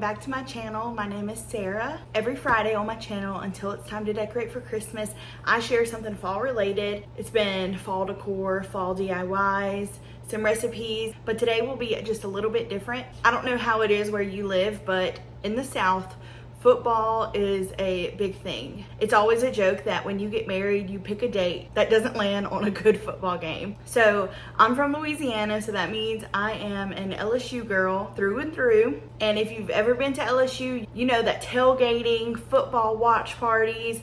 back to my channel. My name is Sarah. Every Friday on my channel until it's time to decorate for Christmas, I share something fall related. It's been fall decor, fall DIYs, some recipes, but today will be just a little bit different. I don't know how it is where you live, but in the South, football is a big thing. It's always a joke that when you get married, you pick a date that doesn't land on a good football game. So I'm from Louisiana, so that means I am an LSU girl through and through. And if you've ever been to LSU, you know that tailgating, football watch parties,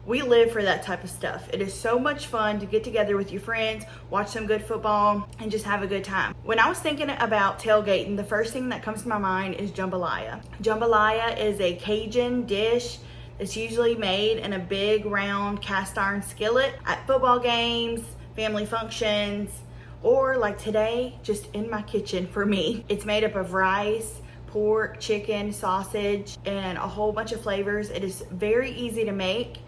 we live for that type of stuff. It is so much fun to get together with your friends, watch some good football, and just have a good time. When I was thinking about tailgating, the first thing that comes to my mind is jambalaya. Jambalaya is a Cajun dish that's usually made in a big round cast iron skillet at football games, family functions, or like today, just in my kitchen for me. It's made up of rice, pork, chicken, sausage, and a whole bunch of flavors. It is very easy to make.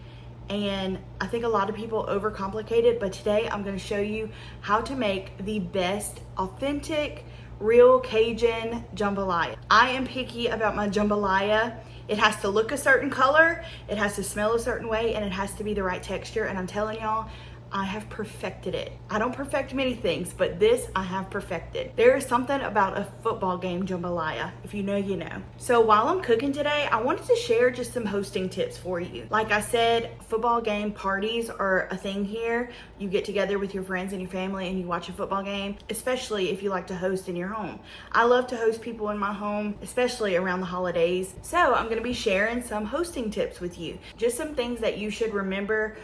And I think a lot of people overcomplicate it, but today I'm going to show you how to make the best authentic real Cajun jambalaya. I am picky about my jambalaya. It has to look a certain color, it has to smell a certain way, and it has to be the right texture. And I'm telling y'all, I have perfected it. I don't perfect many things, but this I have perfected. There is something about a football game jambalaya. If you know, you know. So while I'm cooking today, I wanted to share just some hosting tips for you. Like I said, football game parties are a thing here. You get together with your friends and your family and you watch a football game, especially if you like to host in your home. I love to host people in my home, especially around the holidays. So I'm gonna be sharing some hosting tips with you. Just some things that you should remember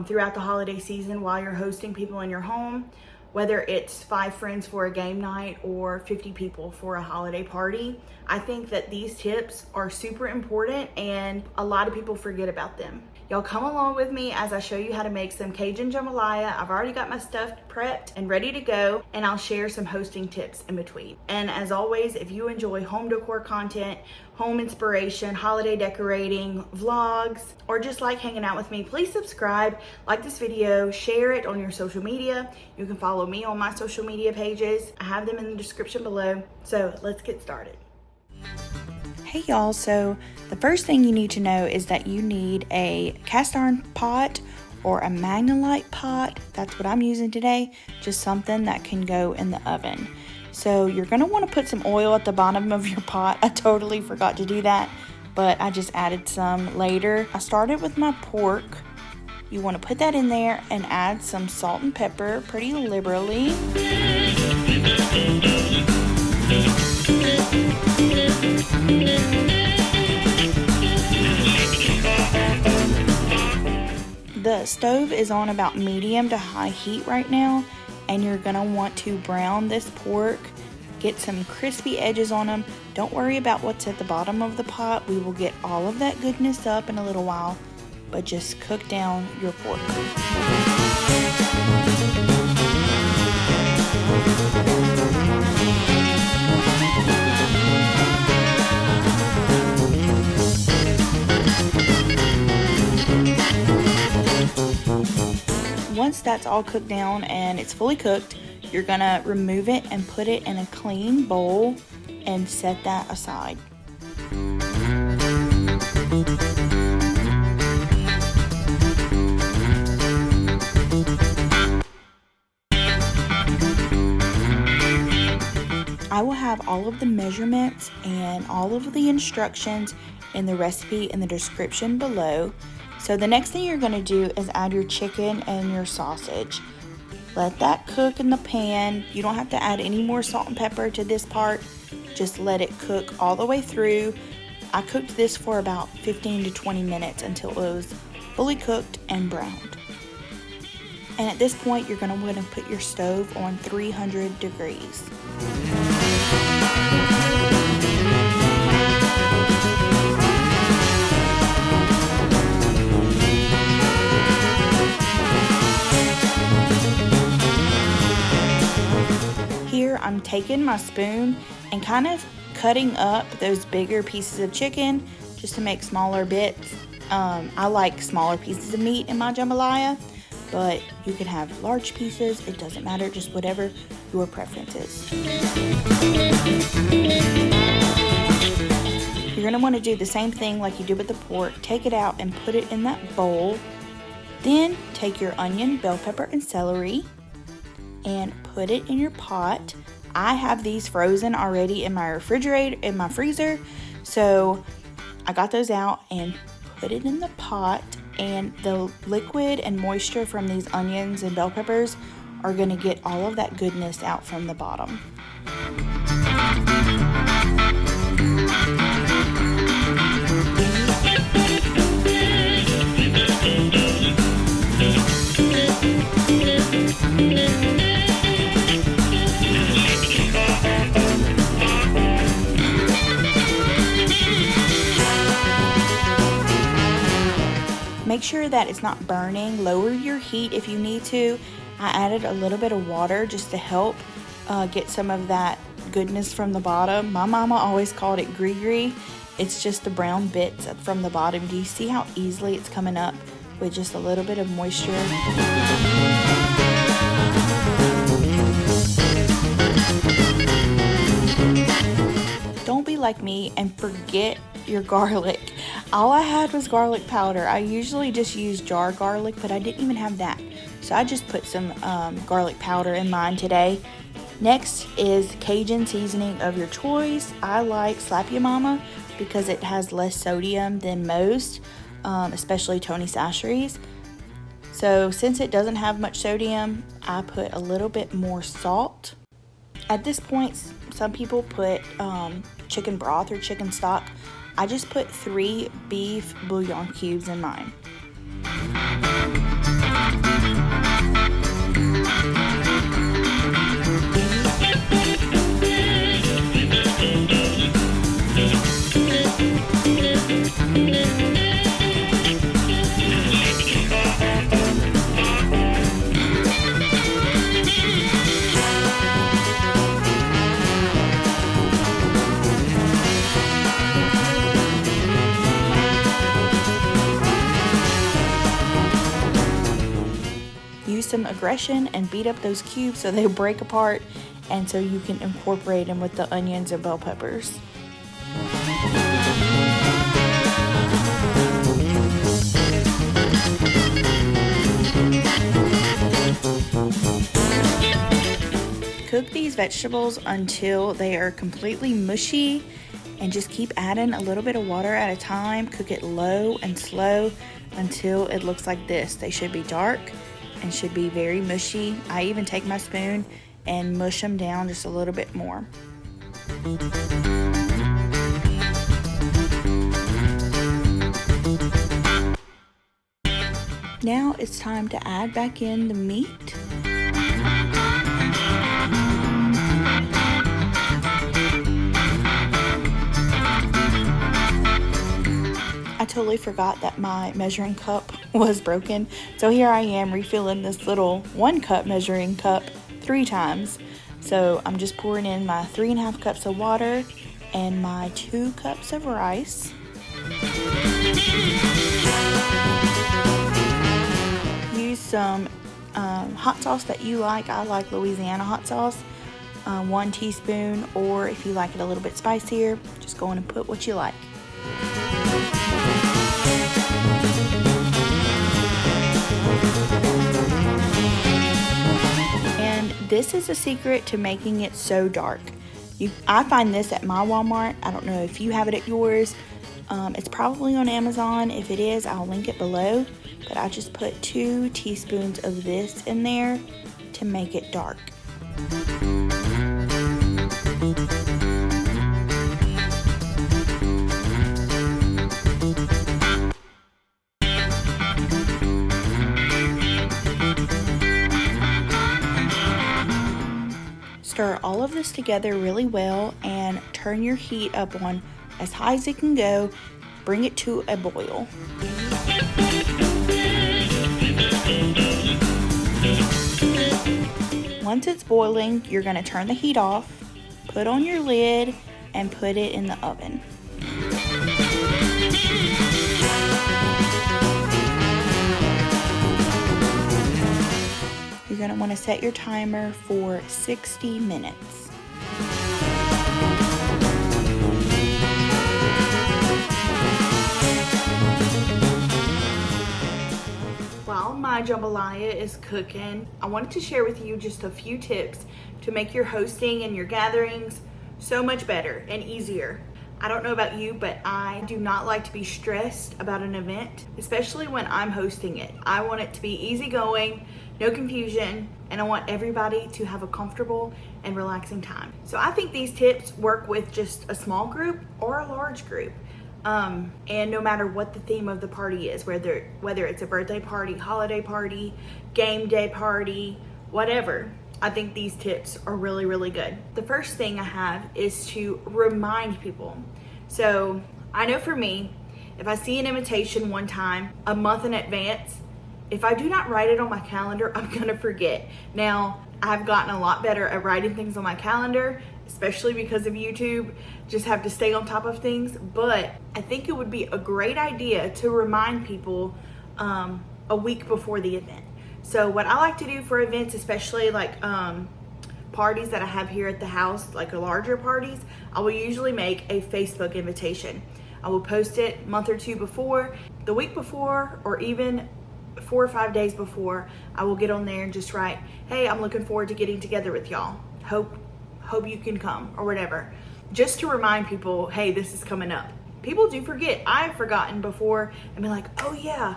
throughout the holiday season while you're hosting people in your home, whether it's 5 friends for a game night or 50 people for a holiday party. I think that these tips are super important and a lot of people forget about them. Y'all come along with me as I show you how to make some Cajun jambalaya. I've already got my stuff prepped and ready to go, and I'll share some hosting tips in between. And as always, if you enjoy home decor content, home inspiration, holiday decorating, vlogs, or just like hanging out with me, please subscribe, like this video, share it on your social media. You can follow me on my social media pages. I have them in the description below. So let's get started. Hey y'all, so the first thing you need to know is that you need a cast iron pot or a Magnolite pot. That's what I'm using today, just something that can go in the oven. So you're gonna wanna put some oil at the bottom of your pot. I totally forgot to do that, but I just added some later. I started with my pork. You wanna put that in there and add some salt and pepper pretty liberally. The stove is on about medium to high heat right now, and you're gonna want to brown this pork, get some crispy edges on them. Don't worry about what's at the bottom of the pot. We will get all of that goodness up in a little while, but just cook down your pork. Once that's all cooked down and it's fully cooked, you're gonna remove it and put it in a clean bowl and set that aside. I will have all of the measurements and all of the instructions in the recipe in the description below. So the next thing you're going to do is add your chicken and your sausage. Let that cook in the pan. You don't have to add any more salt and pepper to this part. Just let it cook all the way through. I cooked this for about 15 to 20 minutes until it was fully cooked and browned. And at this point, you're going to want to put your stove on 300 degrees. Here I'm taking my spoon and kind of cutting up those bigger pieces of chicken just to make smaller bits. I like smaller pieces of meat in my jambalaya, but you can have large pieces. It doesn't matter, just whatever your preference is. You're going to want to do the same thing like you did with the pork. Take it out and put it in that bowl. Then take your onion, bell pepper, and celery and put it in your pot. I have these frozen already in my refrigerator, in my freezer. So I got those out and put it in the pot, and the liquid and moisture from these onions and bell peppers are going to get all of that goodness out from the bottom. Make sure that it's not burning. Lower your heat if you need to. I added a little bit of water just to help get some of that goodness from the bottom. My mama always called it gree-gree. It's just the brown bits from the bottom. Do you see how easily it's coming up with just a little bit of moisture? Don't be like me and forget your garlic. All I had was garlic powder. I usually just use jar garlic, but I didn't even have that. So I just put some garlic powder in mine today. Next is Cajun seasoning of your choice. I like Slap Ya Mama because it has less sodium than most, especially Tony Chachere's. So since it doesn't have much sodium, I put a little bit more salt. At this point, some people put chicken broth or chicken stock. I just put 3 beef bouillon cubes in mine. Use some aggression and beat up those cubes so they break apart, and so you can incorporate them with the onions and bell peppers. Cook these vegetables until they are completely mushy, and just keep adding a little bit of water at a time. Cook it low and slow until it looks like this. They should be dark and should be very mushy. I even take my spoon and mush them down just a little bit more. Now it's time to add back in the meat. I totally forgot that my measuring cup was broken. So here I am refilling this little 1 cup measuring cup 3 times. So I'm just pouring in my 3.5 cups of water and my 2 cups of rice. Use some hot sauce that you like. I like Louisiana hot sauce. 1 teaspoon, or if you like it a little bit spicier, just go in and put what you like. And this is a secret to making it so dark. I find this at my Walmart. I don't know if you have it at yours. It's probably on Amazon. If it is, I'll link it below. But I just put 2 teaspoons of this in there to make it dark. Stir all of this together really well and turn your heat up on as high as it can go. Bring it to a boil. Once it's boiling, you're going to turn the heat off, put on your lid, and put it in the oven. You're going to want to set your timer for 60 minutes. my jambalaya is cooking, I wanted to share with you just a few tips to make your hosting and your gatherings so much better and easier. I don't know about you, but I do not like to be stressed about an event, especially when I'm hosting it. I want it to be easygoing, no confusion, and I want everybody to have a comfortable and relaxing time. So I think these tips work with just a small group or a large group. And no matter what the theme of the party is, whether it's a birthday party, holiday party, game day party, whatever, I think these tips are really, really good. The first thing I have is to remind people. So I know for me, if I see an invitation one time, a month in advance, if I do not write it on my calendar, I'm gonna forget. Now, I've gotten a lot better at writing things on my calendar, especially because of YouTube, just have to stay on top of things. But I think it would be a great idea to remind people a week before the event. So what I like to do for events, especially like parties that I have here at the house, like larger parties, I will usually make a Facebook invitation. I will post it a month or two before, the week before, or even 4 or 5 days before. I will get on there and just write, hey, I'm looking forward to getting together with y'all. Hope you can come, or whatever. Just to remind people, hey, this is coming up. People do forget. I've forgotten before and be like, oh yeah,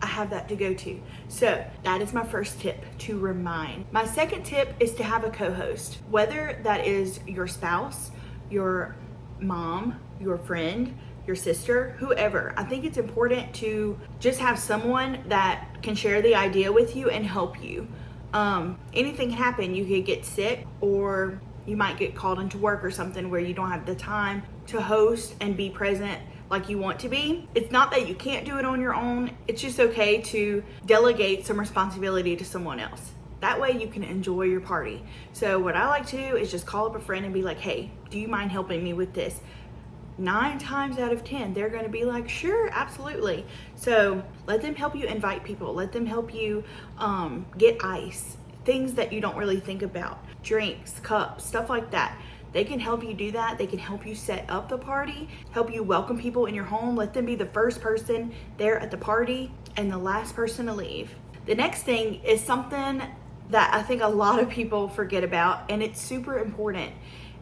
I have that to go to. So that is my first tip, to remind. My second tip is to have a co-host, whether that is your spouse, your mom, your friend, your sister, whoever. I think it's important to just have someone that can share the idea with you and help you. Anything can happen. You could get sick, or you might get called into work or something where you don't have the time to host and be present like you want to be. It's not that you can't do it on your own. It's just okay to delegate some responsibility to someone else. That way you can enjoy your party. So what I like to do is just call up a friend and be like, hey, do you mind helping me with this? 9 times out of 10, they're gonna be like, sure, absolutely. So let them help you invite people. Let them help you get ice, things that you don't really think about, drinks, cups, stuff like that. They can help you do that. They can help you set up the party, help you welcome people in your home. Let them be the first person there at the party and the last person to leave. The next thing is something that I think a lot of people forget about, and it's super important,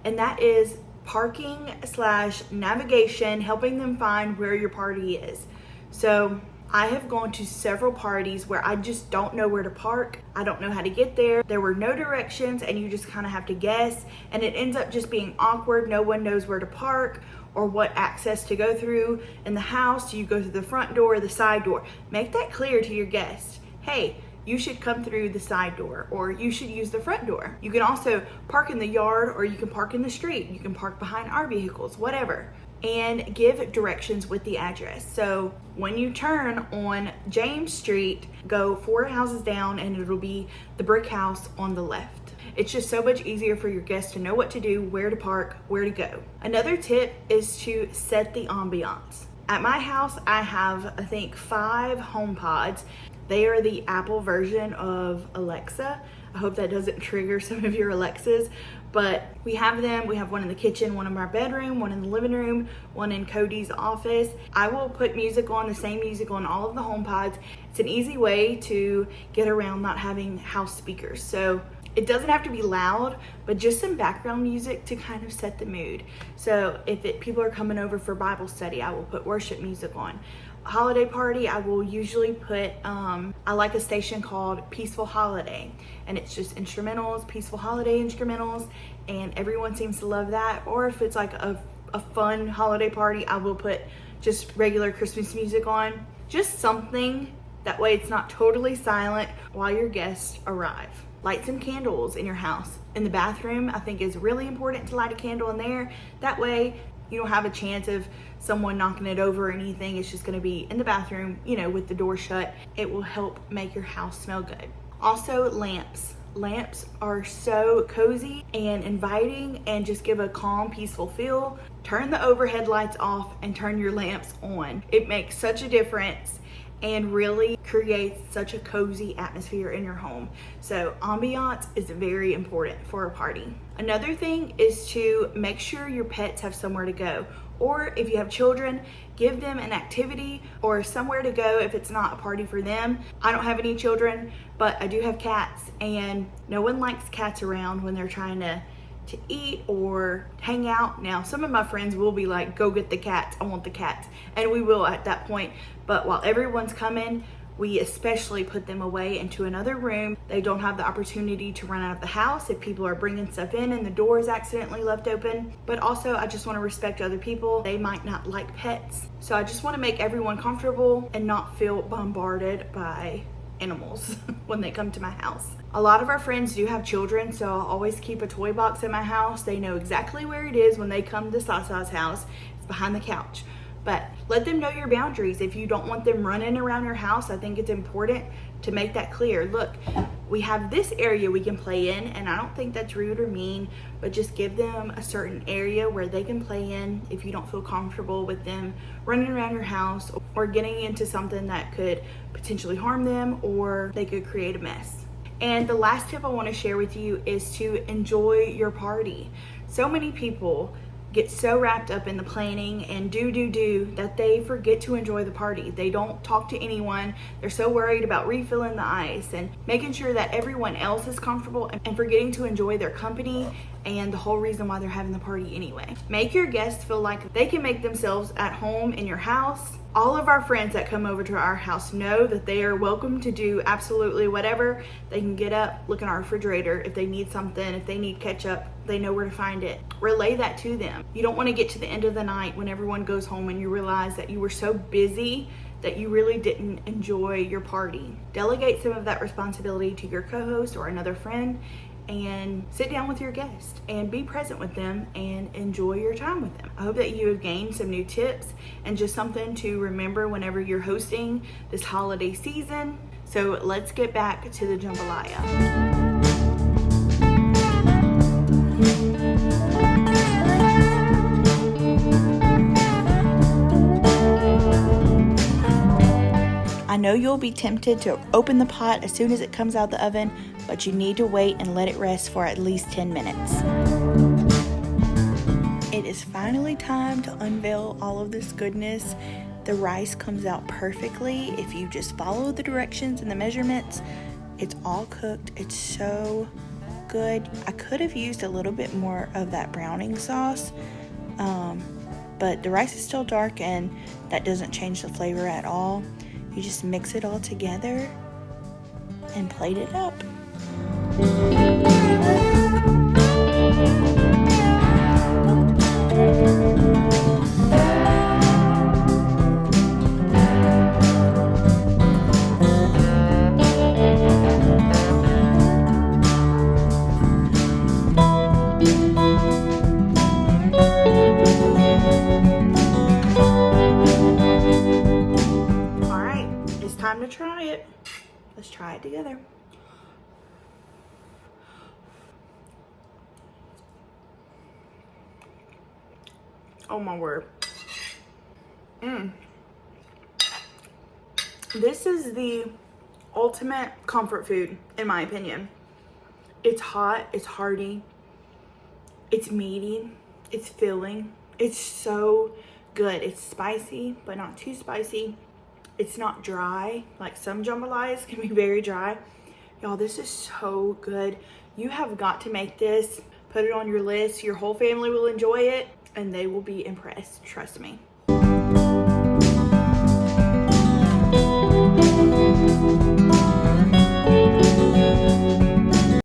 and that is parking / navigation, helping them find where your party is. So I have gone to several parties where I just don't know where to park. I don't know how to get there. There were no directions, and you just kind of have to guess, and it ends up just being awkward. No one knows where to park or what access to go through in the house. Do you go through the front door or the side door? Make that clear to your guests. Hey, you should come through the side door, or you should use the front door. You can also park in the yard, or you can park in the street. You can park behind our vehicles, whatever. And give directions with the address. So when you turn on James Street, go 4 houses down and it'll be the brick house on the left. It's just so much easier for your guests to know what to do, where to park, where to go. Another tip is to set the ambiance. At my house, I have, I think, 5 HomePods. They are the Apple version of Alexa. I hope that doesn't trigger some of your Alexas, but we have them. We have one in the kitchen, one in our bedroom, one in the living room, one in Cody's office. I will put music on, the same music on all of the HomePods. It's an easy way to get around not having house speakers. So it doesn't have to be loud, but just some background music to kind of set the mood. So if people are coming over for Bible study, I will put worship music on. Holiday party, I will usually put, I like a station called Peaceful Holiday, and it's just instrumentals, peaceful holiday instrumentals, and everyone seems to love that. Or if it's like a fun holiday party, I will put just regular Christmas music on. Just something, that way it's not totally silent while your guests arrive. Light some candles in your house. In the bathroom, I think it's really important to light a candle in there. That way you don't have a chance of someone knocking it over or anything. It's just gonna be in the bathroom, with the door shut. It will help make your house smell good. Also, lamps. Lamps are so cozy and inviting and just give a calm, peaceful feel. Turn the overhead lights off and turn your lamps on. It makes such a difference. and really creates such a cozy atmosphere in your home. So ambiance is very important for a party. Another thing is to make sure your pets have somewhere to go, or if you have children, give them an activity or somewhere to go if it's not a party for them. I don't have any children, but I do have cats, and no one likes cats around when they're trying to eat or hang out. Now, some of my friends will be like, go get the cats, I want the cats, and we will at that point. But while everyone's coming, we especially put them away into another room. They don't have the opportunity to run out of the house if people are bringing stuff in and the door is accidentally left open. But also, I just want to respect other people. They might not like pets. So I just want to make everyone comfortable and not feel bombarded by animals when they come to my house. A lot of our friends do have children, so I'll always keep a toy box in my house. They know exactly where it is when they come to Sasa's house. It's behind the couch. But let them know your boundaries. If you don't want them running around your house, I think it's important to make that clear. Look, we have this area we can play in, and I don't think that's rude or mean, but just give them a certain area where they can play in if you don't feel comfortable with them running around your house or getting into something that could potentially harm them, or they could create a mess. And the last tip I want to share with you is to enjoy your party. So many people get so wrapped up in the planning and do that they forget to enjoy the party. They don't talk to anyone. They're so worried about refilling the ice and making sure that everyone else is comfortable and forgetting to enjoy their company and the whole reason why they're having the party anyway. Make your guests feel like they can make themselves at home in your house. All of our friends that come over to our house know that they are welcome to do absolutely whatever. They can get up, look in our refrigerator. If they need something, if they need ketchup, they know where to find it. Relay that to them. You don't want to get to the end of the night when everyone goes home and you realize that you were so busy that you really didn't enjoy your party. Delegate some of that responsibility to your co-host or another friend, and sit down with your guest and be present with them and enjoy your time with them. I hope that you have gained some new tips and just something to remember whenever you're hosting this holiday season. So let's get back to the jambalaya. I know you'll be tempted to open the pot as soon as it comes out of the oven, but you need to wait and let it rest for at least 10 minutes. It is finally time to unveil all of this goodness. The rice comes out perfectly if you just follow the directions and the measurements. It's all cooked. It's so good. I could have used a little bit more of that browning sauce, but the rice is still dark and that doesn't change the flavor at all. You just mix it all together and plate it up. Time to try it. Let's try it together. Oh my word. This is the ultimate comfort food in my opinion. It's hot, it's hearty, it's meaty, it's filling. It's so good. It's spicy, but not too spicy. It's not dry, like some jambalayas can be very dry. Y'all, this is so good. You have got to make this, put it on your list. Your whole family will enjoy it and they will be impressed, trust me.